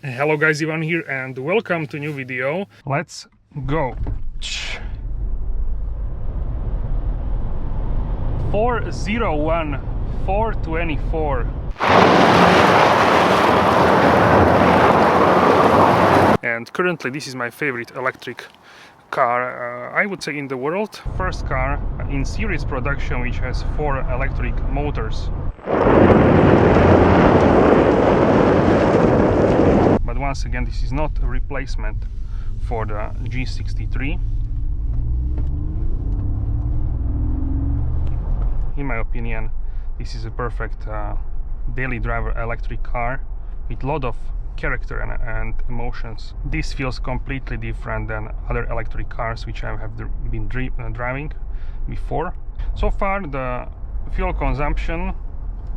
Hello guys, Ivan here and welcome to new video. Let's go. 401 424. And currently this is my favorite electric car, I would say in the world. First car in series production which has 4 electric motors. But once again, this is not a replacement for the G63. In my opinion, this is a perfect daily driver electric car with a lot of character and emotions. This feels completely different than other electric cars which I have been driving before. So far the fuel consumption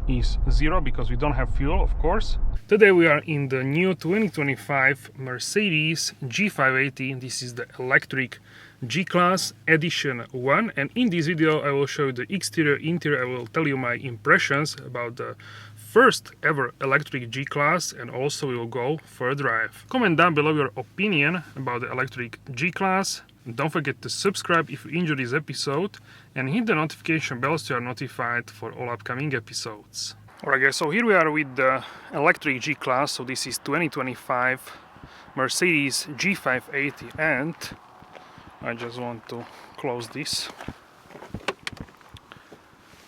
is 0 because we don't have fuel, of course. Today we are in the new 2025 Mercedes G580. This is the electric G-Class Edition 1, and in this video I will show you the exterior, interior. I will tell you my impressions about the first ever electric G-Class, and also we will go for a drive. Comment down below your opinion about the electric G-Class. Don't forget to subscribe if you enjoyed this episode and hit the notification bell so you are notified for all upcoming episodes. Alright guys, so here we are with the electric G-Class. So this is 2025 Mercedes G580, and I just want to close this.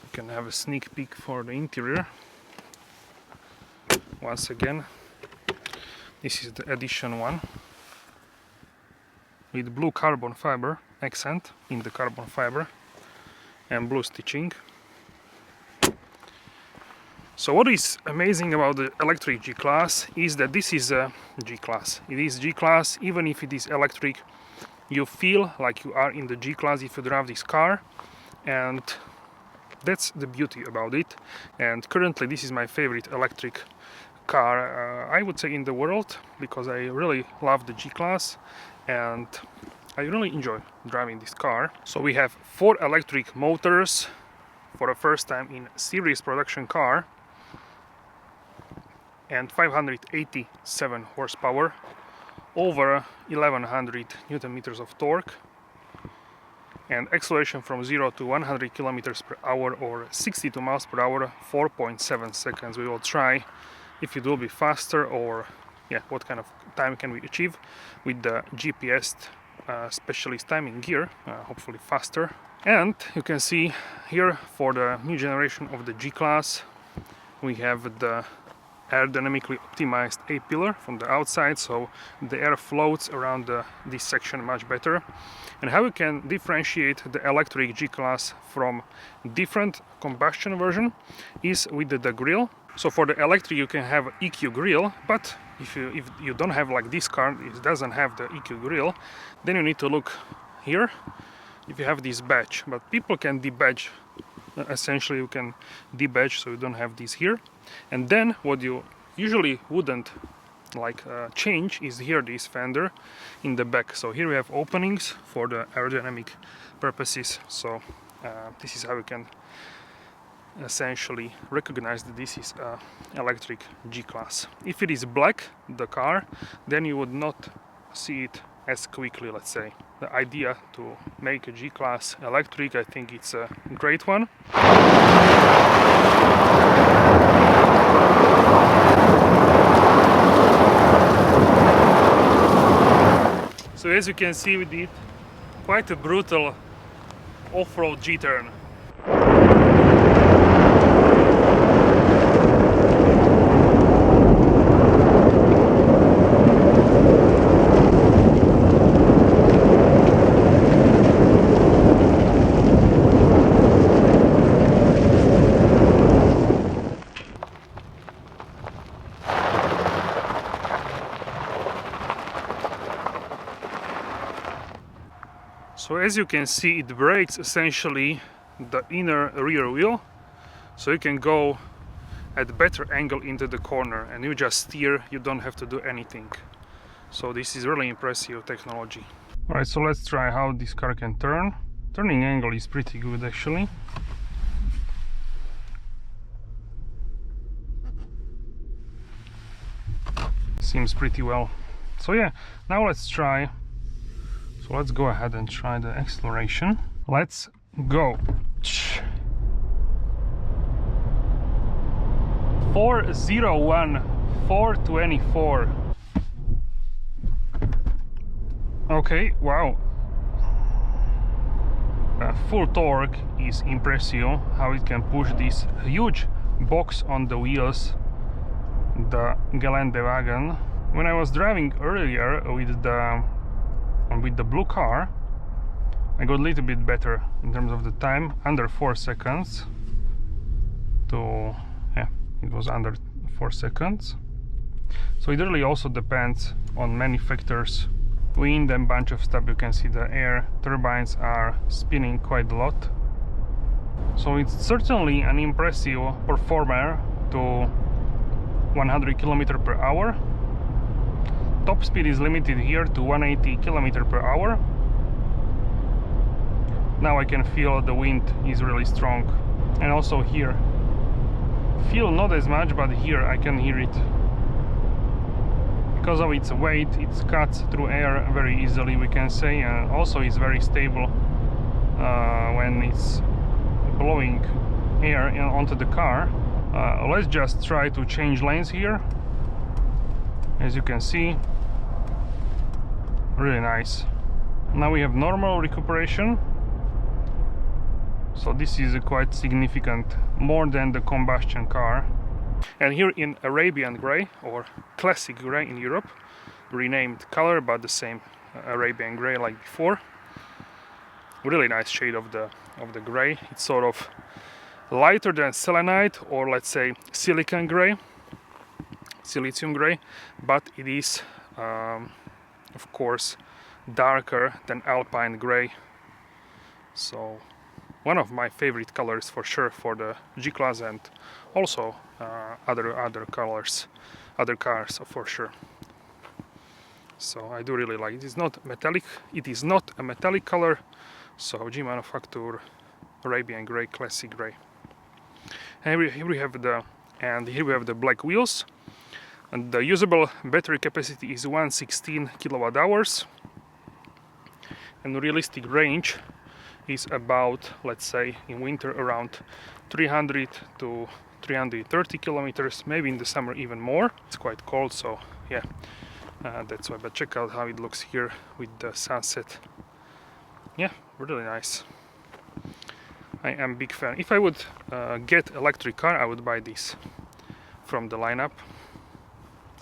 You can have a sneak peek for the interior. Once again, this is the edition 1 with blue carbon fiber accent in the carbon fiber and blue stitching. So what is amazing about the electric G-Class is that this is a G-Class. It is G-Class. Even if it is electric, you feel like you are in the G-Class if you drive this car, and that's the beauty about it. And currently this is my favorite electric car, I would say, in the world, because I really love the G-Class and I really enjoy driving this car. So we have 4 electric motors for the first time in series production car, and 587 horsepower, over 1100 Newton meters of torque, and acceleration from 0 to 100 kilometers per hour or 62 miles per hour, 4.7 seconds. We will try if it will be faster, or what kind of time can we achieve with the GPS specialist timing gear, hopefully faster. And you can see here, for the new generation of the G-Class, we have the aerodynamically optimized A-pillar from the outside, so the air floats around this section much better. And how you can differentiate the electric G-Class from different combustion version is with the grille. So for the electric you can have EQ grille, but if you don't have, like this car, it doesn't have the EQ grille, then you need to look here if you have this badge. But people can debadge. Essentially you can debadge, so you don't have this here. And then what you usually wouldn't like change is here, this fender in the back. So here we have openings for the aerodynamic purposes. So this is how you can essentially recognize that this is electric G-Class. If it is black, the car, then you would not see it as quickly, let's say. The idea to make a G-Class electric, I think it's a great one. So as you can see, we did quite a brutal off-road G-turn. So as you can see, it brakes essentially the inner rear wheel, so you can go at better angle into the corner and you just steer, you don't have to do anything. So this is really impressive technology. Alright, so let's try how this car can turn. Turning angle is pretty good actually. seems pretty well. So yeah, now let's try. So let's go ahead and try the acceleration. Let's go. 401, 424. Okay, wow. Full torque is impressive, how it can push this huge box on the wheels, the Geländewagen. When I was driving earlier with the blue car, I got a little bit better in terms of the time, under 4 seconds to, yeah, it was under 4 seconds. So it really also depends on many factors. Wind and bunch of stuff. You can see the air turbines are spinning quite a lot. So it's certainly an impressive performer to 100 km/h. Top speed is limited here to 180 km/h. Now I can feel the wind is really strong, and also here feel not as much, but here I can hear it. Because of its weight, it cuts through air very easily, we can say, and also it's very stable when it's blowing air onto the car. Let's just try to change lanes here. As you can see, really nice. Now we have normal recuperation, so this is quite significant, more than the combustion car. And here in Arabian grey, or classic grey in Europe, renamed color, but the same Arabian grey like before. Really nice shade of the grey. It's sort of lighter than selenite, or let's say silicon grey, silicium grey, but it is of course darker than alpine grey. So one of my favorite colors for sure for the G-Class, and also other colors, other cars for sure. So I do really like it. It's not metallic. It is not a metallic color. So G Manufacture Arabian grey, classic grey. And here we have the black wheels. And the usable battery capacity is 116 kWh, and realistic range is about, let's say, in winter around 300 to 330 kilometers, maybe in the summer even more. It's quite cold, so yeah, that's why. But check out how it looks here with the sunset. Yeah, really nice. I am a big fan. If I would get electric car, I would buy this from the lineup.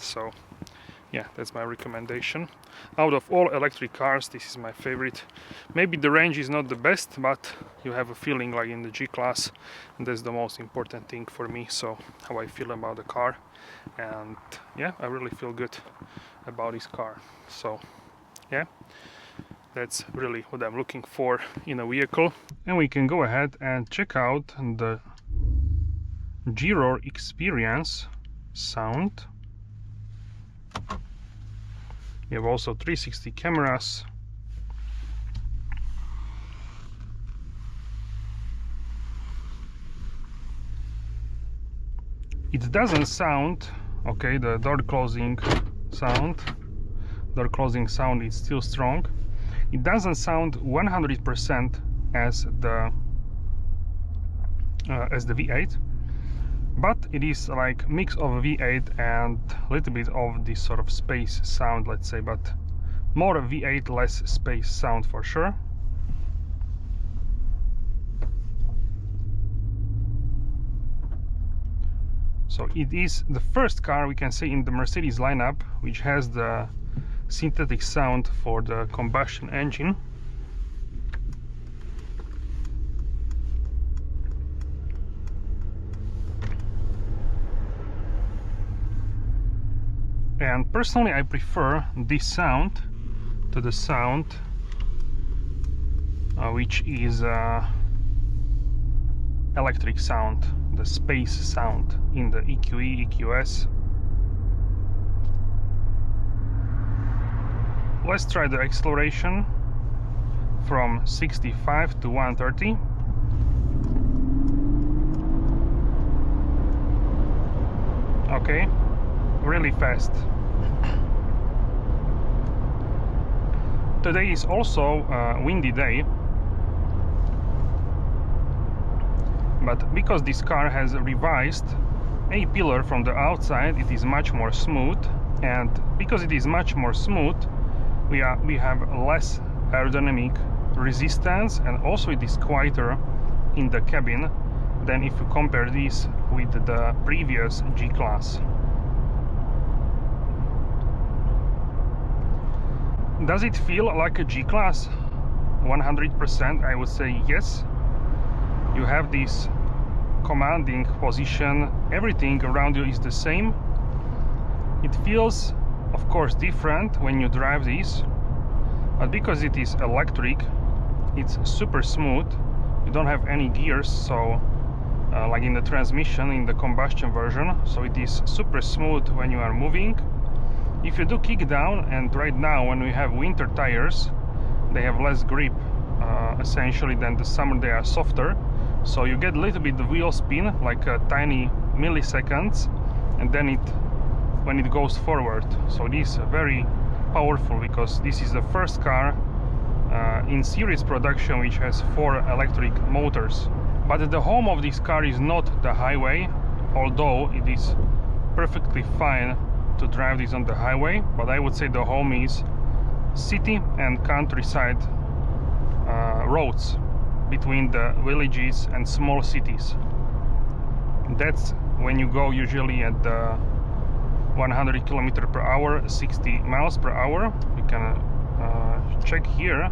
So yeah, that's my recommendation. Out of all electric cars, this is my favorite. Maybe the range is not the best, but you have a feeling like in the G-Class, and that's the most important thing for me. So how I feel about the car, and yeah, I really feel good about this car. So yeah, that's really what I'm looking for in a vehicle. And we can go ahead and check out the G-Roar experience sound. We have also 360 cameras. It doesn't sound, okay, the door closing sound is still strong. It doesn't sound 100% as the V8, but it is like mix of V8 and a little bit of this sort of space sound, let's say, but more V8, less space sound for sure. So it is the first car, we can say, in the Mercedes lineup which has the synthetic sound for the combustion engine. And personally, I prefer this sound to the sound which is electric sound, the space sound in the EQE, EQS. Let's try the acceleration from 65 to 130. Okay, really fast. today is also a windy day, but because this car has revised a pillar from the outside, it is much more smooth, and because it is much more smooth, we have less aerodynamic resistance, and also it is quieter in the cabin than if you compare this with the previous G-Class. Does it feel like a G-Class? 100%, I would say yes. You have this commanding position, everything around you is the same. It feels, of course, different when you drive this, but because it is electric, it's super smooth. You don't have any gears, so like in the transmission, in the combustion version, so it is super smooth when you are moving. If you do kick down, and right now when we have winter tires, they have less grip essentially than the summer, they are softer, so you get a little bit of wheel spin, like a tiny milliseconds, and then when it goes forward. So this is very powerful, because this is the first car in series production which has 4 electric motors. But the home of this car is not the highway, although it is perfectly fine to drive this on the highway, but I would say the home is city and countryside roads between the villages and small cities. That's when you go usually at the 100 km/h, 60 miles per hour. You can check here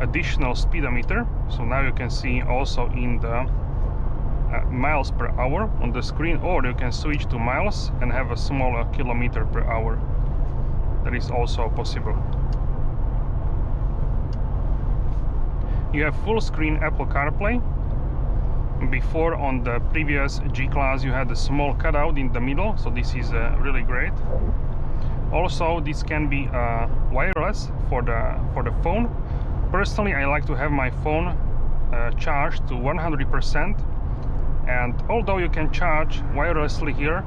additional speedometer, so now you can see also in the miles per hour on the screen, or you can switch to miles and have a smaller kilometer per hour. That is also possible. You have full screen Apple CarPlay. Before, on the previous G-Class, you had a small cutout in the middle, so this is really great. Also, this can be wireless for the phone. Personally, I like to have my phone charged to 100%, and although you can charge wirelessly here,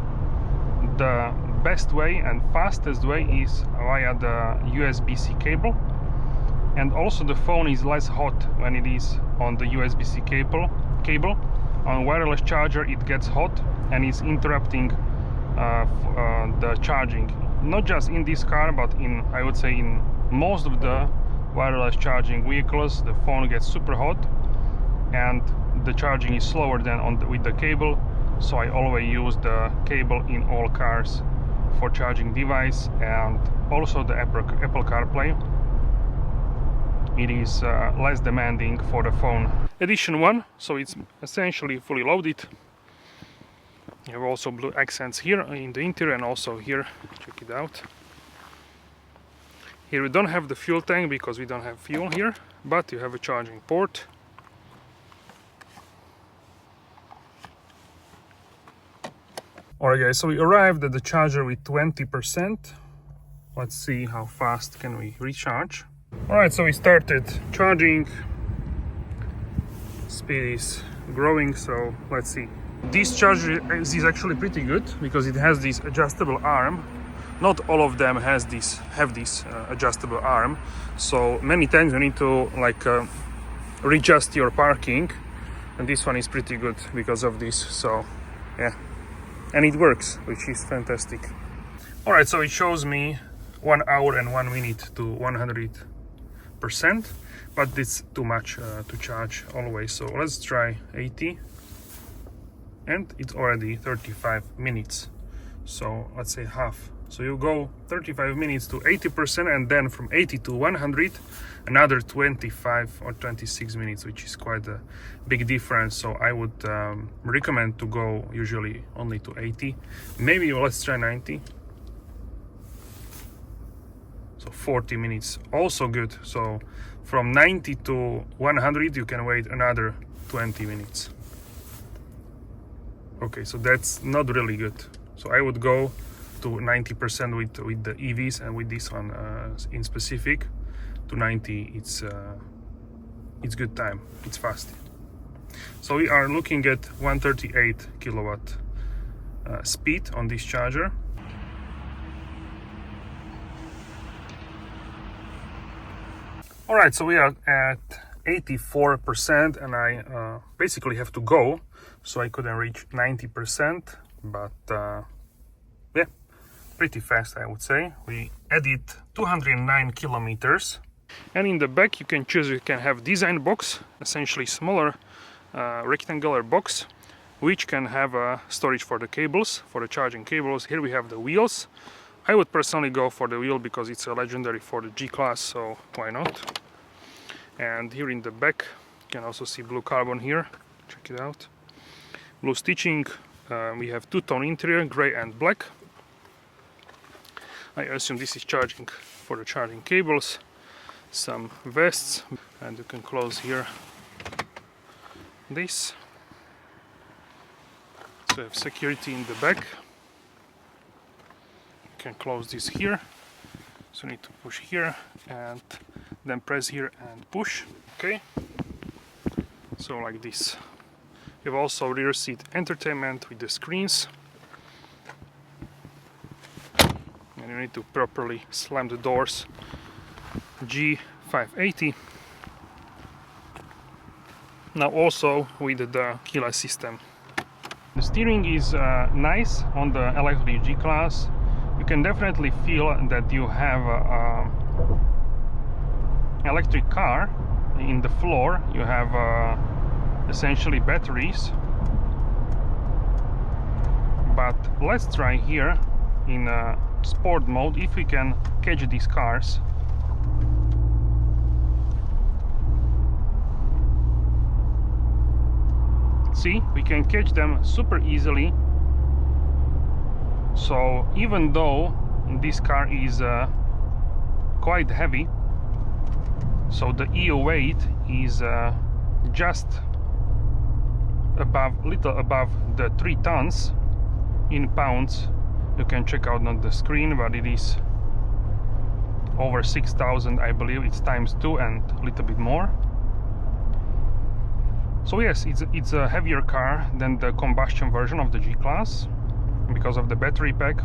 the best way and fastest way is via the USB-C cable. And also the phone is less hot when it is on the USB-C cable. On wireless charger it gets hot and is interrupting the charging. Not just in this car, but I would say in most of the wireless charging vehicles, the phone gets super hot and the charging is slower than with the cable. So I always use the cable in all cars for charging device, and also the Apple CarPlay. It is less demanding for the phone. Edition 1, so it's essentially fully loaded. You have also blue accents here in the interior and also here. Check it out. Here we don't have the fuel tank because we don't have fuel here, but you have a charging port. Alright guys, so we arrived at the charger with 20%. Let's see how fast can we recharge. Alright, so we started charging. Speed is growing, so let's see. This charger is actually pretty good because it has this adjustable arm. Not all of them have this adjustable arm, so many times you need to readjust your parking, and this one is pretty good because of this. So yeah, and it works, which is fantastic. Alright, so it shows me 1 hour and 1 minute to 100%, but it's too much to charge always. So let's try 80, and it's already 35 minutes. So let's say half. So you go 35 minutes to 80%, and then from 80 to 100 another 25 or 26 minutes, which is quite a big difference. So I would recommend to go usually only to 80. Maybe let's try 90. So 40 minutes, also good. So from 90 to 100 you can wait another 20 minutes. Okay, so that's not really good. So I would go to 90% with the EVs, and with this one in specific to 90 it's good time, it's fast. So we are looking at 138 kilowatt speed on this charger. Alright, so we are at 84% and I basically have to go, so I couldn't reach 90%, but yeah, pretty fast I would say. We added 209 kilometers. And in the back you can choose, you can have design box, essentially smaller rectangular box, which can have a storage for the cables, for the charging cables. Here we have the wheels. I would personally go for the wheel because it's a legendary for the G-Class, so why not? And here in the back you can also see blue carbon here, check it out. Blue stitching, we have two-tone interior, gray and black. I assume this is charging for the charging cables. Some vests, and you can close here this. So you have security in the back. You can close this here. So you need to push here and then press here and push. Okay. So like this. You have also rear seat entertainment with the screens. And you need to properly slam the doors. G580. Now also with the keyless system. The steering is nice on the electric G-Class. You can definitely feel that you have an electric car. In the floor you have essentially batteries. But let's try here in sport mode if we can catch these cars. See, we can catch them super easily. So even though this car is quite heavy, so the EU weight is just above, little above the 3 tons in pounds. You can check out on the screen, but it is over 6,000, I believe. It's ×2 and a little bit more. So yes, it's a heavier car than the combustion version of the G-Class because of the battery pack,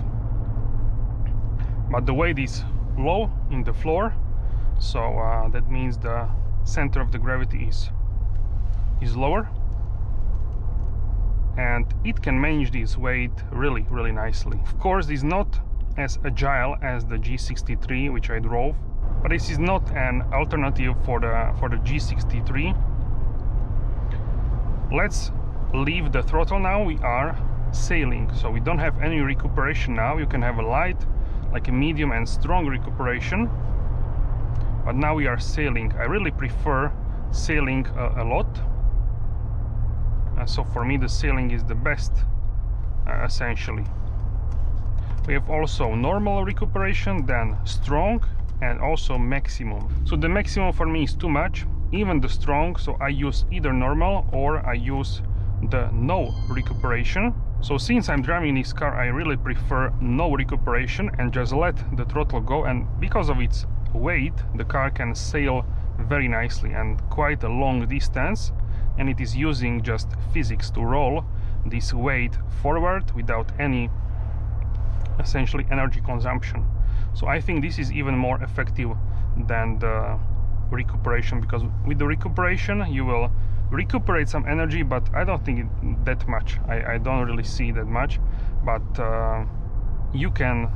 but the weight is low in the floor, so that means the center of the gravity is lower, and it can manage this weight really nicely. Of course, this is not as agile as the G63 which I drove, but this is not an alternative for the G63. Let's leave the throttle now. We are sailing, so we don't have any recuperation now. You can have a light, like a medium and strong recuperation, but now we are sailing. I really prefer sailing a lot, so for me the sailing is the best, essentially. We have also normal recuperation, then strong, and also maximum. So the maximum for me is too much, even the strong, so I use either normal or I use the no recuperation. So since I'm driving this car, I really prefer no recuperation and just let the throttle go, and because of its weight the car can sail very nicely and quite a long distance, and it is using just physics to roll this weight forward without any essentially energy consumption. So I think this is even more effective than the recuperation, because with the recuperation you will recuperate some energy, but I don't think that much. I don't really see that much, but you can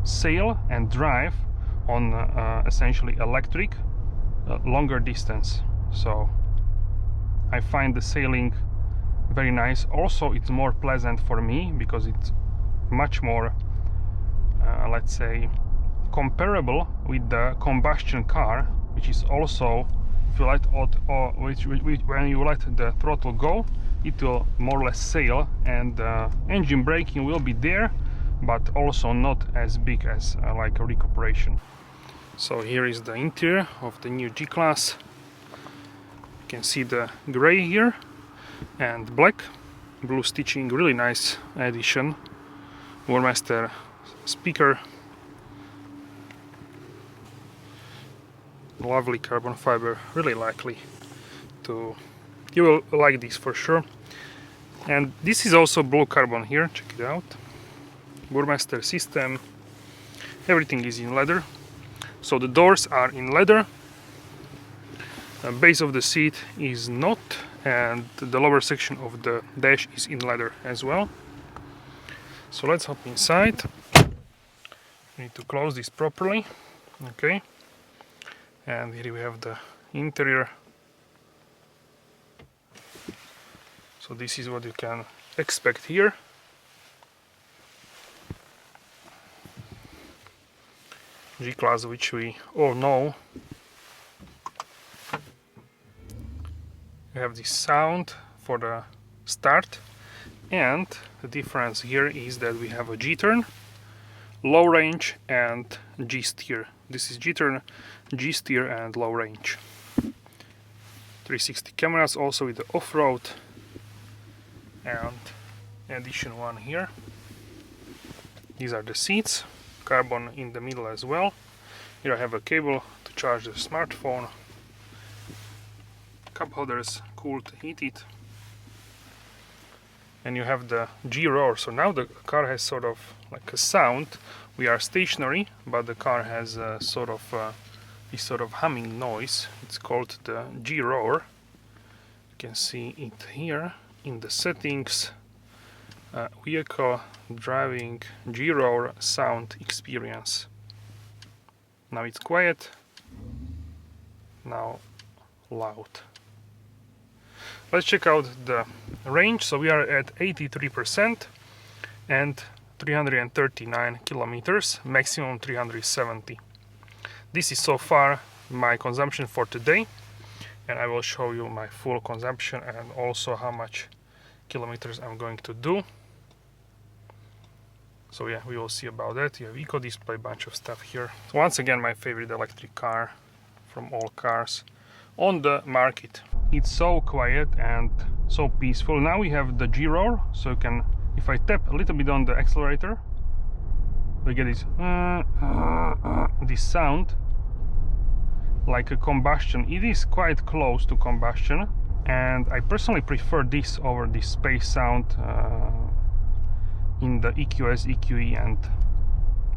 sail and drive on essentially electric longer distance. So I find the sailing very nice. Also it's more pleasant for me because it's much more let's say comparable with the combustion car, which is also, if you let when you let the throttle go, it will more or less sail, and engine braking will be there, but also not as big as like a recuperation. So here is the interior of the new G-Class. You can see the gray here and black, blue stitching, really nice addition. Warmaster speaker, lovely carbon fiber, really likely to, you will like this for sure. And this is also blue carbon here, check it out. Burmester system, everything is in leather. So the doors are in leather, base of the seat is not, and the lower section of the dash is in leather as well. So let's hop inside. We need to close this properly. Okay, and here we have the interior. So this is what you can expect here. G-Class, which we all know. We have this sound for the start, and the difference here is that we have a G-turn, low range, and G-steer. This is G-turn, G-steer, and low range. 360 cameras also with the off-road, and addition one here. These are the seats, carbon in the middle as well. Here I have a cable to charge the smartphone. Cup holders, cooled, heated. And you have the G-roar. So now the car has sort of like a sound. We are stationary, but the car has a sort of this sort of humming noise. It's called the G-roar. You can see it here in the settings. Vehicle driving G-roar sound experience. Now it's quiet. Now loud. Let's check out the range. So we are at 83% and 339 kilometers, maximum 370. This is so far my consumption for today, and I will show you my full consumption and also how much kilometers I'm going to do. So yeah, we will see about that. You have eco display, bunch of stuff here. Once again, my favorite electric car from all cars on the market. It's so quiet and so peaceful. Now we have the G-roar, so you can, if I tap a little bit on the accelerator, we get this sound like a combustion. It is quite close to combustion, and I personally prefer this over the space sound in the EQS, EQE,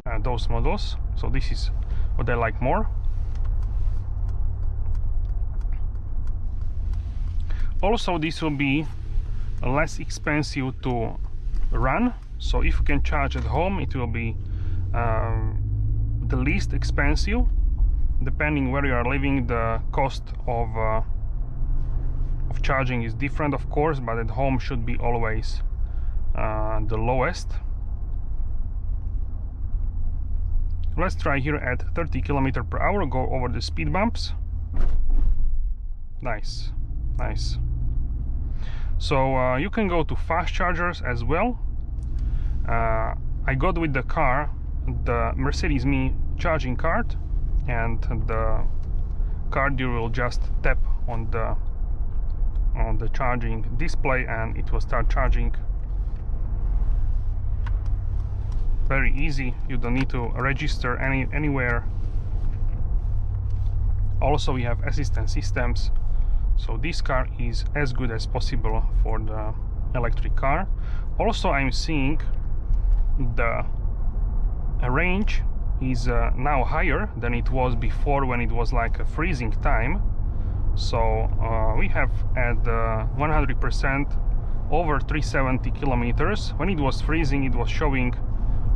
and those models. So this is what I like more. Also, this will be less expensive to run. So if you can charge at home, it will be the least expensive. Depending where you are living, the cost of charging is different, of course, but at home should be always the lowest. Let's try here at 30 km/h, go over the speed bumps. Nice, nice. So you can go to fast chargers as well. I got with the car the Mercedes-Me charging card, and the card you will just tap on the charging display and it will start charging. Very easy, you don't need to register anywhere. Also, we have assistance systems, so this car is as good as possible for the electric car. Also, I'm seeing the range is now higher than it was before, when it was like a freezing time. So we have at 100% over 370 kilometers. When it was freezing, it was showing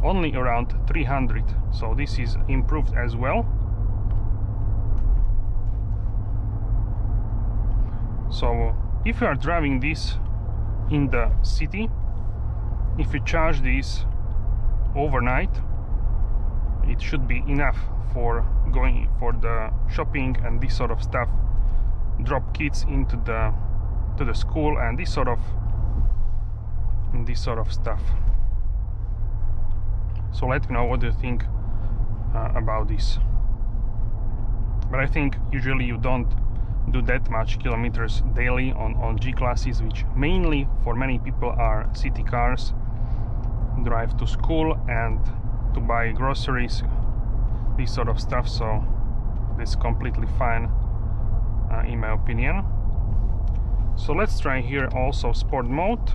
only around 300, so this is improved as well. So if you are driving this in the city, if you charge this overnight, it should be enough for going for the shopping and this sort of stuff, drop kids into the school and this sort of stuff. So let me know what you think about this. But I think usually you don't do that much kilometers daily on G-classes, which mainly for many people are city cars. Drive to school and to buy groceries, this sort of stuff, so that's completely fine in my opinion. So let's try here also sport mode,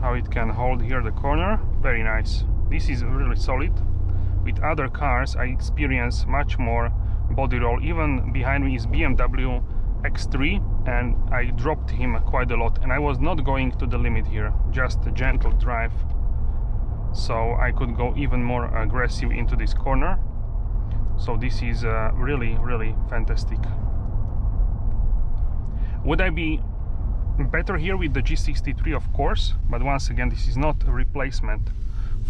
how it can hold here the corner. Very nice. This is really solid. With other cars I experience much more body roll. Even behind me is BMW X3, and I dropped him quite a lot, and I was not going to the limit here, just a gentle drive, so I could go even more aggressive into this corner. So this is really fantastic. Would I be better here with the G63? Of course, but once again, this is not a replacement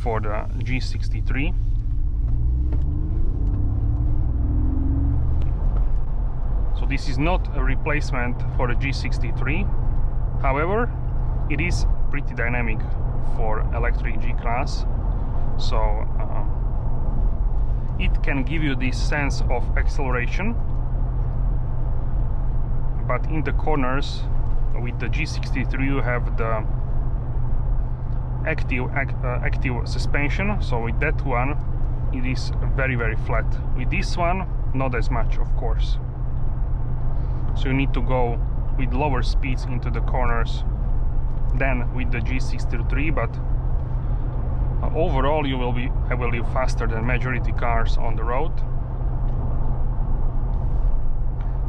for the G63. So this is not a replacement for the G63. However, it is pretty dynamic for electric G-Class. So it can give you this sense of acceleration, but in the corners with the G63 you have the active suspension, so with that one it is very flat. With this one, not as much, of course. So you need to go with lower speeds into the corners than with the G63, but overall you will be, I believe, faster than majority cars on the road.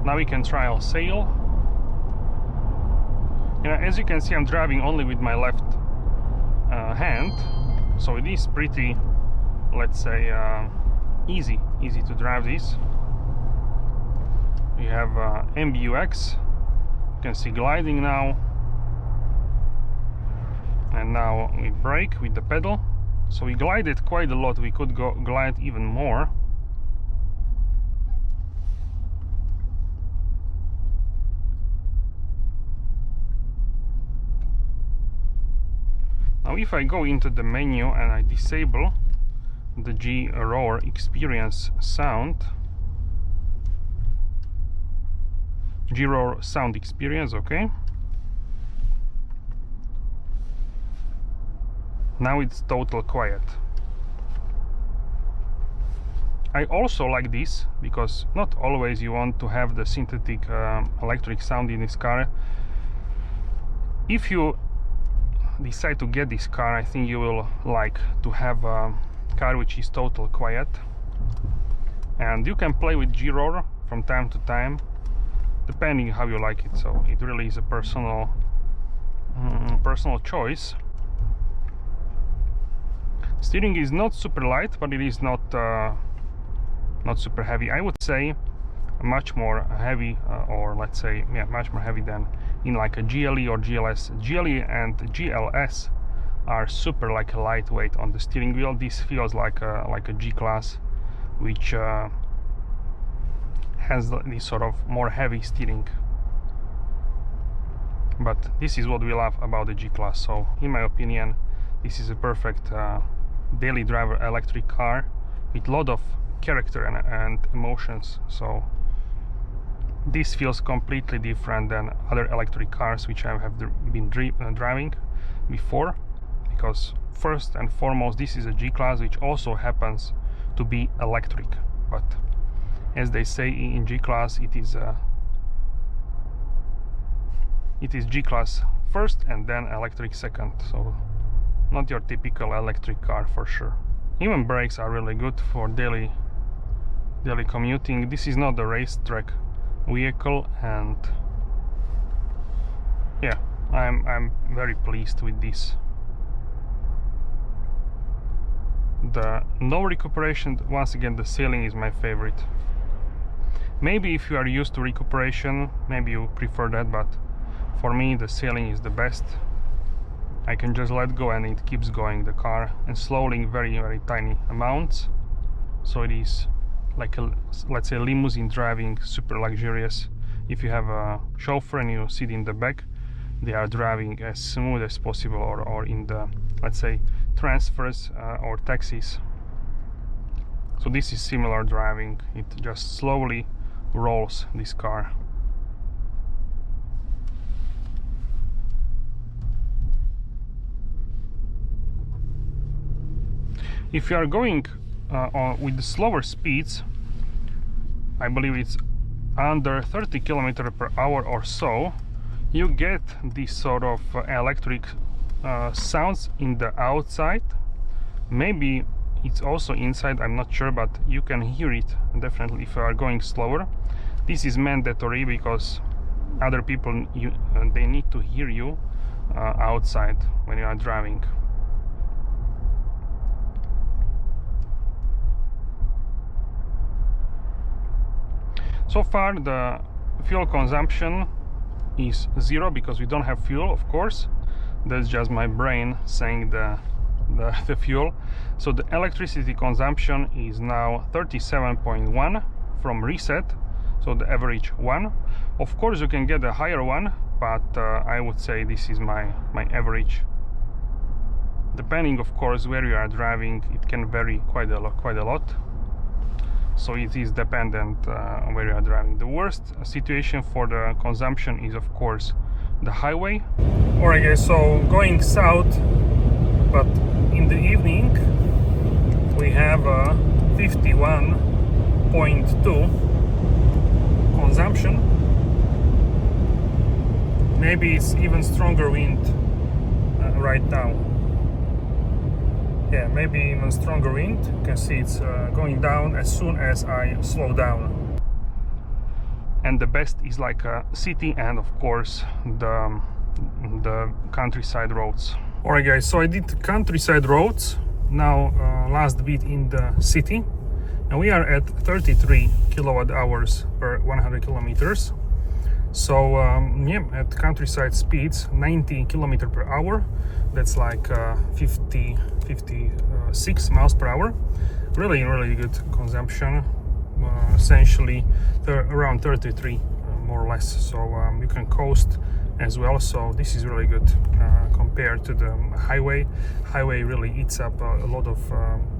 Now we can trial sail. As you can see, I'm driving only with my left hand, so it is pretty, let's say, easy to drive this. We have MBUX. You can see gliding now, and now we brake with the pedal. So we glided quite a lot. We could go glide even more. Now if I go into the menu and I disable the G-Roar experience sound, G-Roar sound experience, okay. Now it's total quiet. I also like this because not always you want to have the synthetic electric sound in this car. If you decide to get this car, I think you will like to have a car which is total quiet, and you can play with G-Roar from time to time depending how you like it. So it really is a personal choice. Steering is not super light, but it is not super heavy. I would say much more heavy, or let's say, yeah, much more heavy than in like a GLE or GLS. GLE and GLS are super like lightweight on the steering wheel. This feels like a G-Class, which has this sort of more heavy steering. But this is what we love about the G-Class. So in my opinion, this is a perfect daily driver electric car with a lot of character and emotions. So this feels completely different than other electric cars which I have been driving before, because first and foremost this is a G-Class which also happens to be electric, but as they say in G-Class, it is G-Class first and then electric second. So not your typical electric car for sure. Even brakes are really good for daily commuting. This is not a racetrack vehicle, and yeah, I'm very pleased with this. The no recuperation, once again, the sailing is my favorite. Maybe if you are used to recuperation, maybe you prefer that, but for me the sailing is the best. I can just let go and it keeps going, the car, and slowly very tiny amounts. So it is like a, let's say, limousine driving, super luxurious. If you have a chauffeur and you sit in the back, they are driving as smooth as possible, or in the, let's say, transfers or taxis. So this is similar driving. It just slowly rolls this car. If you are going with the slower speeds, I believe it's under 30 km/h or so, you get this sort of electric sounds in the outside. Maybe it's also inside, I'm not sure, but you can hear it definitely if you are going slower. This is mandatory because other people, they need to hear you outside when you are driving. So far the fuel consumption is 0 because we don't have fuel, of course. That's just my brain saying the fuel. So the electricity consumption is now 37.1 from reset, so the average one. Of course you can get a higher one, but I would say this is my average. Depending, of course, where you are driving, it can vary quite a lot. So it is dependent on where you are driving. The worst situation for the consumption is, of course, the highway. Alright guys, so going south, but in the evening we have a 51.2 consumption. Maybe it's even stronger wind right now. Yeah, maybe even stronger wind. You can see it's going down as soon as I slow down. And the best is like a city and of course the countryside roads. Alright guys, so I did countryside roads. Now last bit in the city, and we are at 33 kilowatt hours per 100 kilometers. So yeah, at countryside speeds 90 kilometers per hour, that's like 56 miles per hour. Really good consumption, essentially around 33 more or less. So you can coast as well, so this is really good compared to the highway. Highway really eats up a lot of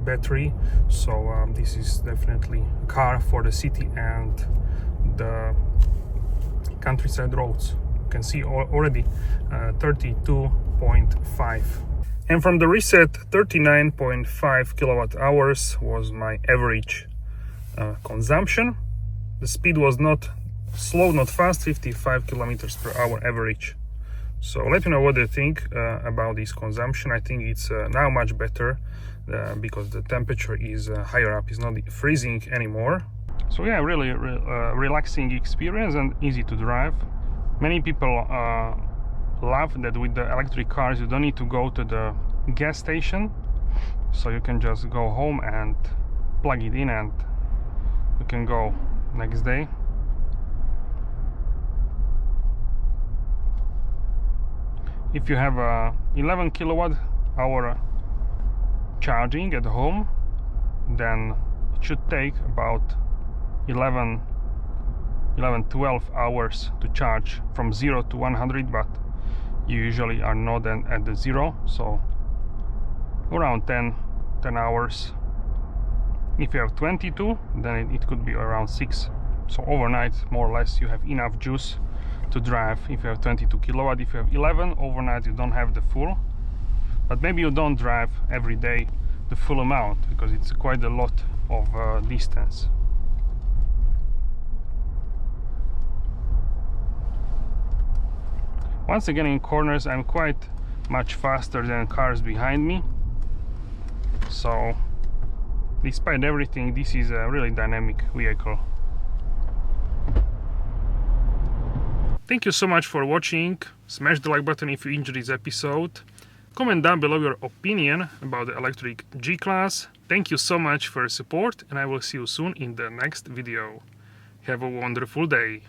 battery, so this is definitely a car for the city and the countryside roads. You can see already 32.5. And from the reset, 39.5 kilowatt hours was my average consumption. The speed was not slow, not fast, 55 kilometers per hour average. So let me know what you think about this consumption. I think it's now much better because the temperature is higher up, it's not freezing anymore. So yeah, really relaxing experience and easy to drive. Many people love that with the electric cars you don't need to go to the gas station, so you can just go home and plug it in and you can go next day. If you have a 11 kilowatt hour charging at home, then it should take about 12 hours to charge from 0 to 100, but you usually are not at the 0, so around 10 hours. If you have 22, then it could be around 6. So overnight, more or less, you have enough juice to drive if you have 22 kilowatt. If you have 11, overnight you don't have the full, but maybe you don't drive every day the full amount because it's quite a lot of distance. Once again, in corners I'm quite much faster than cars behind me, so despite everything, this is a really dynamic vehicle. Thank you so much for watching. Smash the like button if you enjoyed this episode. Comment down below your opinion about the electric G-Class. Thank you so much for your support, and I will see you soon in the next video. Have a wonderful day.